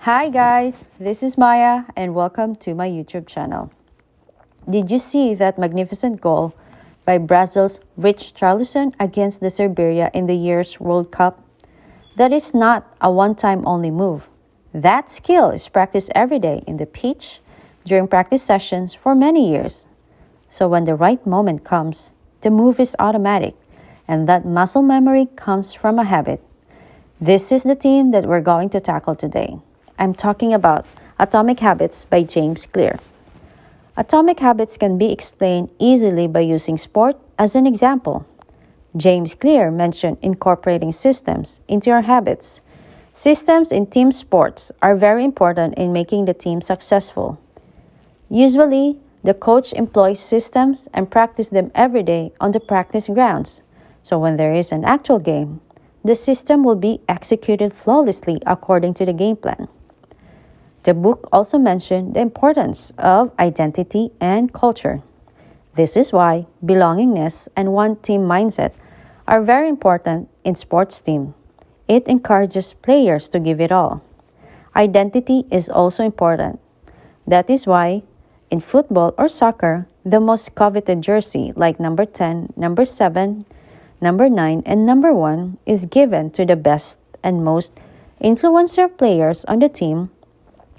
Hi guys, this is Maya and welcome to my YouTube channel. Did you see that magnificent goal by Brazil's Richarlison against the Serbia in the year's World Cup? That is not a one-time only move. That skill is practiced every day in the pitch during practice sessions for many years. So when the right moment comes, the move is automatic and that muscle memory comes from a habit. This is the theme that we're going to tackle today. I'm talking about Atomic Habits by James Clear. Atomic habits can be explained easily by using sport as an example. James Clear mentioned incorporating systems into your habits. Systems in team sports are very important in making the team successful. Usually, the coach employs systems and practices them every day on the practice grounds. So when there is an actual game, the system will be executed flawlessly according to the game plan. The book also mentioned the importance of identity and culture. This is why belongingness and one team mindset are very important in sports team. It encourages players to give it all. Identity is also important. That is why in football or soccer, the most coveted jersey like number 10, number 7, number 9, and number 1 is given to the best and most influential players on the team,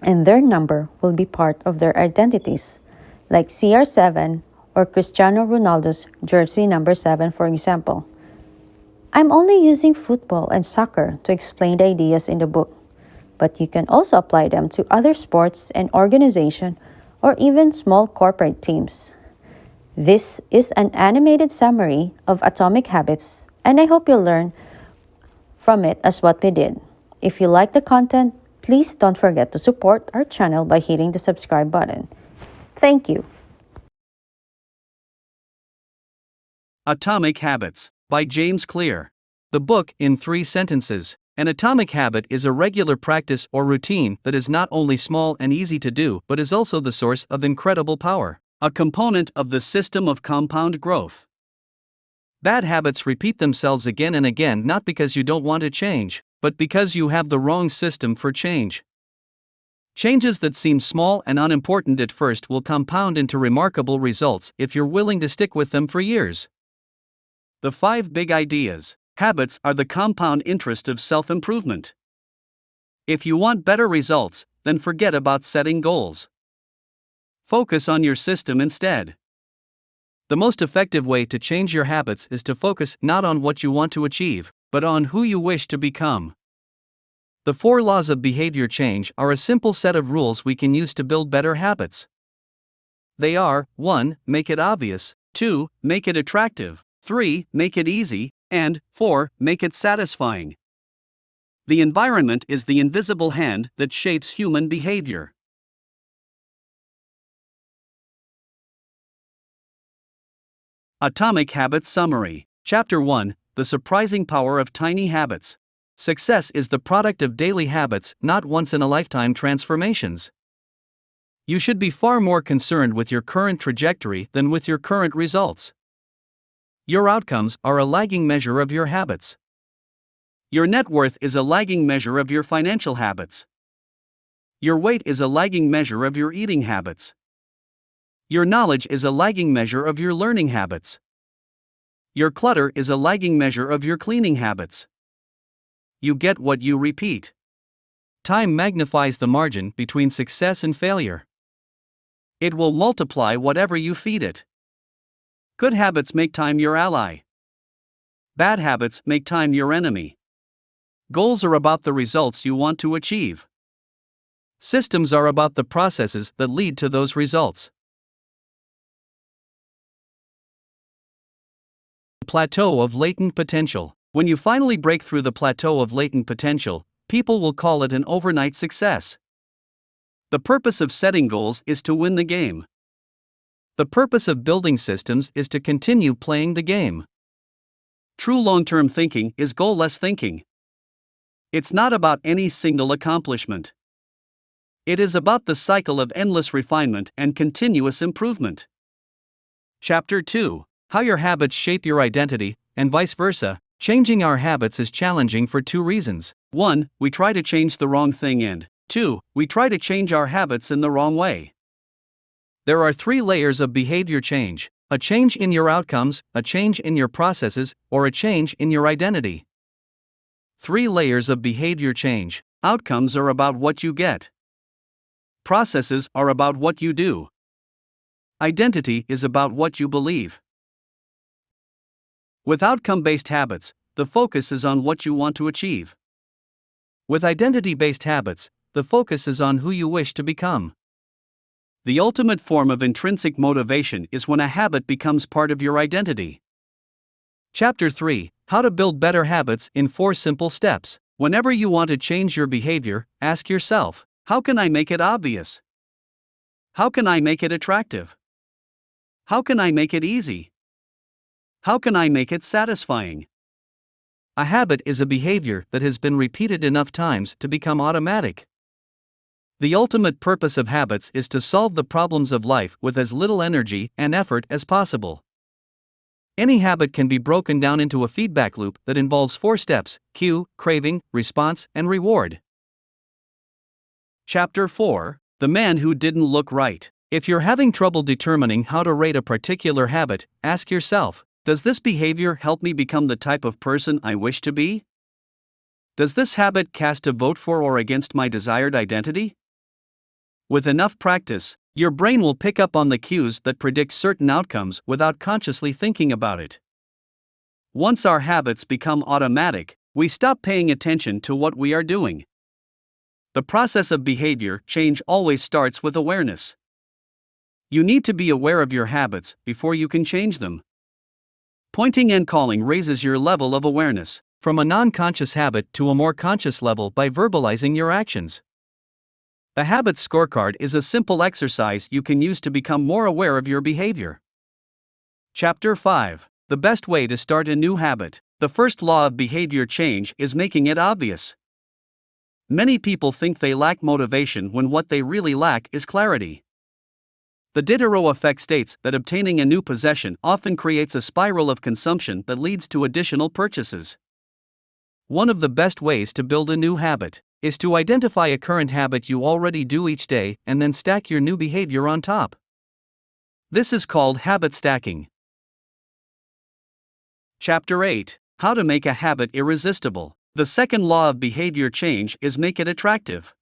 and their number will be part of their identities, like CR7 or Cristiano Ronaldo's jersey number 7, for example. I'm only using football and soccer to explain the ideas in the book, but you can also apply them to other sports and organizations or even small corporate teams. This is an animated summary of Atomic Habits, and I hope you'll learn from it as what we did. If you like the content, please don't forget to support our channel by hitting the subscribe button. Thank you. Atomic Habits by James Clear. The book in 3 sentences. An atomic habit is a regular practice or routine that is not only small and easy to do but is also the source of incredible power, a component of the system of compound growth. Bad habits repeat themselves again and again not because you don't want to change, but because you have the wrong system for change. Changes that seem small and unimportant at first will compound into remarkable results if you're willing to stick with them for years. The 5 big ideas. Habits are the compound interest of self-improvement. If you want better results, then forget about setting goals. Focus on your system instead. The most effective way to change your habits is to focus not on what you want to achieve, but on who you wish to become. The 4 laws of behavior change are a simple set of rules we can use to build better habits. They are: 1. Make it obvious, 2. Make it attractive, 3. Make it easy, and 4. Make it satisfying. The environment is the invisible hand that shapes human behavior. Atomic Habits Summary. Chapter 1. The surprising power of tiny habits. Success is the product of daily habits, not once-in-a-lifetime transformations. You should be far more concerned with your current trajectory than with your current results. Your outcomes are a lagging measure of your habits. Your net worth is a lagging measure of your financial habits. Your weight is a lagging measure of your eating habits. Your knowledge is a lagging measure of your learning habits. Your clutter is a lagging measure of your cleaning habits. You get what you repeat. Time magnifies the margin between success and failure. It will multiply whatever you feed it. Good habits make time your ally. Bad habits make time your enemy. Goals are about the results you want to achieve. Systems are about the processes that lead to those results. Plateau of latent potential. When you finally break through the plateau of latent potential, people will call it an overnight success. The purpose of setting goals is to win the game. The purpose of building systems is to continue playing the game. True long-term thinking is goal-less thinking. It's not about any single accomplishment. It is about the cycle of endless refinement and continuous improvement. Chapter 2. How your habits shape your identity, and vice versa. Changing our habits is challenging for 2 reasons. 1. We try to change the wrong thing, and 2. We try to change our habits in the wrong way. There are 3 layers of behavior change: a change in your outcomes, a change in your processes, or a change in your identity. 3 layers of behavior change. Outcomes are about what you get. Processes are about what you do. Identity is about what you believe. With outcome-based habits, the focus is on what you want to achieve. With identity-based habits, the focus is on who you wish to become. The ultimate form of intrinsic motivation is when a habit becomes part of your identity. Chapter 3: How to Build Better Habits in 4 Simple Steps. Whenever you want to change your behavior, ask yourself, how can I make it obvious? How can I make it attractive? How can I make it easy? How can I make it satisfying? A habit is a behavior that has been repeated enough times to become automatic. The ultimate purpose of habits is to solve the problems of life with as little energy and effort as possible. Any habit can be broken down into a feedback loop that involves 4 steps: cue, craving, response, and reward. Chapter 4: The Man Who Didn't Look Right. If you're having trouble determining how to rate a particular habit, ask yourself, does this behavior help me become the type of person I wish to be? Does this habit cast a vote for or against my desired identity? With enough practice, your brain will pick up on the cues that predict certain outcomes without consciously thinking about it. Once our habits become automatic, we stop paying attention to what we are doing. The process of behavior change always starts with awareness. You need to be aware of your habits before you can change them. Pointing and calling raises your level of awareness from a non-conscious habit to a more conscious level by verbalizing your actions. A habits scorecard is a simple exercise you can use to become more aware of your behavior. Chapter 5: The Best Way to Start a New Habit. The first law of behavior change is making it obvious. Many people think they lack motivation when what they really lack is clarity. The Diderot effect states that obtaining a new possession often creates a spiral of consumption that leads to additional purchases. One of the best ways to build a new habit is to identify a current habit you already do each day and then stack your new behavior on top. This is called habit stacking. Chapter 8: How to Make a Habit Irresistible. The second law of behavior change is make it attractive.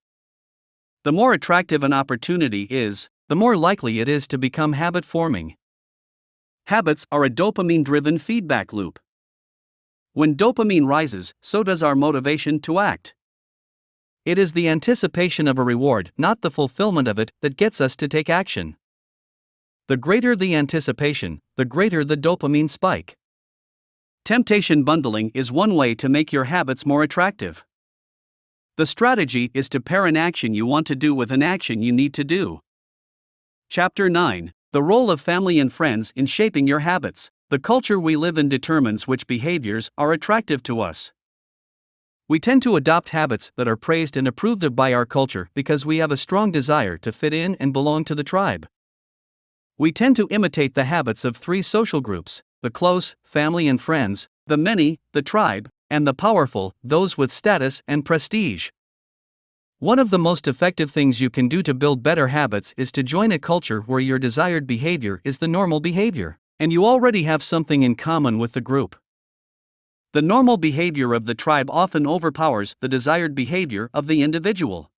The more attractive an opportunity is, the more likely it is to become habit forming. Habits are a dopamine-driven feedback loop. When dopamine rises, so does our motivation to act. It is the anticipation of a reward, not the fulfillment of it, that gets us to take action. The greater the anticipation, the greater the dopamine spike. Temptation bundling is one way to make your habits more attractive. The strategy is to pair an action you want to do with an action you need to do. Chapter 9: The Role of Family and Friends in Shaping Your Habits. The culture we live in determines which behaviors are attractive to us. We tend to adopt habits that are praised and approved of by our culture because we have a strong desire to fit in and belong to the tribe. We tend to imitate the habits of 3 social groups: the close, family and friends; the many, the tribe; and the powerful, those with status and prestige. One of the most effective things you can do to build better habits is to join a culture where your desired behavior is the normal behavior, and you already have something in common with the group. The normal behavior of the tribe often overpowers the desired behavior of the individual.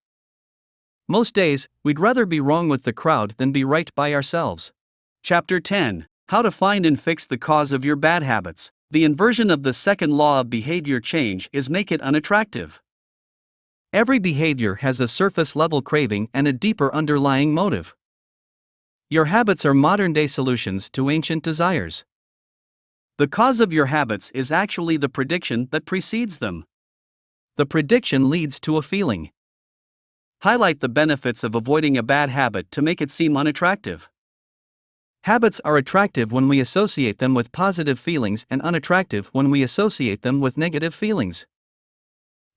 Most days, we'd rather be wrong with the crowd than be right by ourselves. Chapter 10: How to Find and Fix the Cause of Your Bad Habits. The inversion of the second law of behavior change is make it unattractive. Every behavior has a surface-level craving and a deeper underlying motive. Your habits are modern-day solutions to ancient desires. The cause of your habits is actually the prediction that precedes them. The prediction leads to a feeling. Highlight the benefits of avoiding a bad habit to make it seem unattractive. Habits are attractive when we associate them with positive feelings and unattractive when we associate them with negative feelings.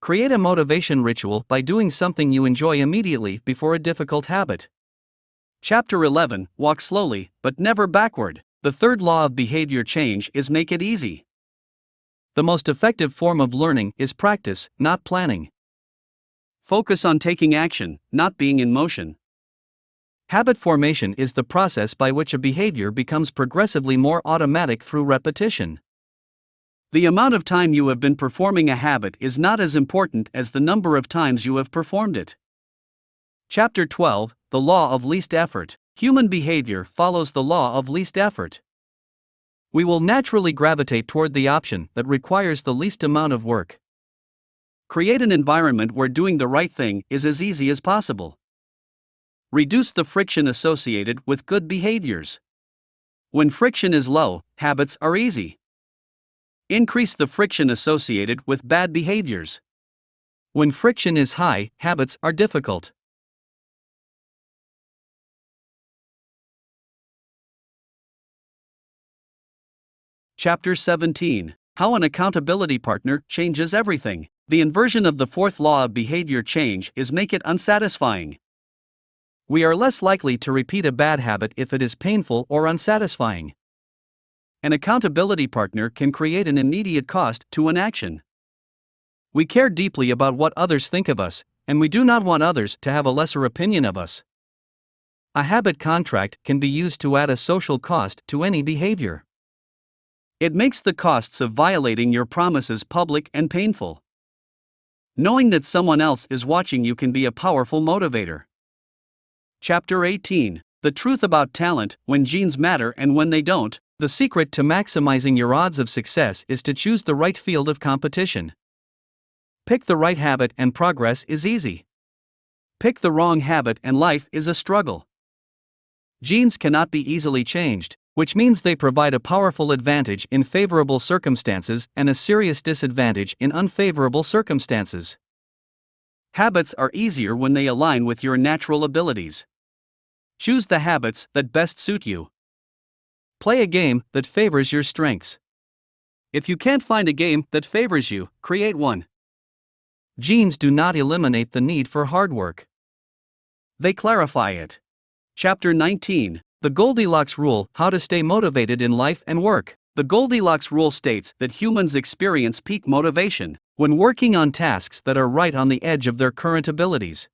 Create a motivation ritual by doing something you enjoy immediately before a difficult habit. Chapter 11: Walk slowly, but never backward. The third law of behavior change is make it easy. The most effective form of learning is practice, not planning. Focus on taking action, not being in motion. Habit formation is the process by which a behavior becomes progressively more automatic through repetition. The amount of time you have been performing a habit is not as important as the number of times you have performed it. Chapter 12, The Law of Least Effort. Human behavior follows the law of least effort. We will naturally gravitate toward the option that requires the least amount of work. Create an environment where doing the right thing is as easy as possible. Reduce the friction associated with good behaviors. When friction is low, habits are easy. Increase the friction associated with bad behaviors. When friction is high, habits are difficult. Chapter 17. How an accountability partner changes everything. The inversion of the fourth law of behavior change is make it unsatisfying. We are less likely to repeat a bad habit if it is painful or unsatisfying. An accountability partner can create an immediate cost to an action. We care deeply about what others think of us, and we do not want others to have a lesser opinion of us. A habit contract can be used to add a social cost to any behavior. It makes the costs of violating your promises public and painful. Knowing that someone else is watching you can be a powerful motivator. Chapter 18. The truth about talent, when genes matter and when they don't. The secret to maximizing your odds of success is to choose the right field of competition. Pick the right habit and progress is easy. Pick the wrong habit and life is a struggle. Genes cannot be easily changed, which means they provide a powerful advantage in favorable circumstances and a serious disadvantage in unfavorable circumstances. Habits are easier when they align with your natural abilities. Choose the habits that best suit you. Play a game that favors your strengths. If you can't find a game that favors you, create one. Genes do not eliminate the need for hard work. They clarify it. Chapter 19. The Goldilocks Rule, How to Stay Motivated in Life and Work. The Goldilocks Rule states that humans experience peak motivation when working on tasks that are right on the edge of their current abilities.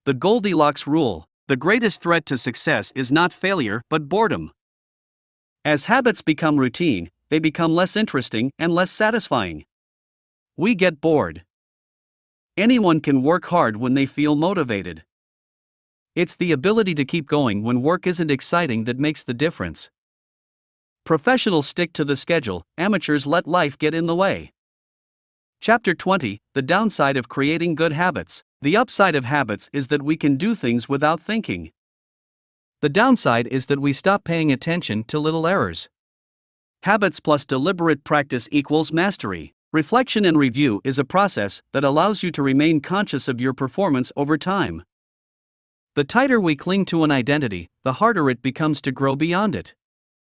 The Goldilocks Rule. The greatest threat to success is not failure but boredom. As habits become routine, they become less interesting and less satisfying. We get bored. Anyone can work hard when they feel motivated. It's the ability to keep going when work isn't exciting that makes the difference. Professionals stick to the schedule, amateurs let life get in the way. Chapter 20. The downside of creating good habits. The upside of habits is that we can do things without thinking. The downside is that we stop paying attention to little errors. Habits plus deliberate practice equals mastery. Reflection and review is a process that allows you to remain conscious of your performance over time. The tighter we cling to an identity, the harder it becomes to grow beyond it.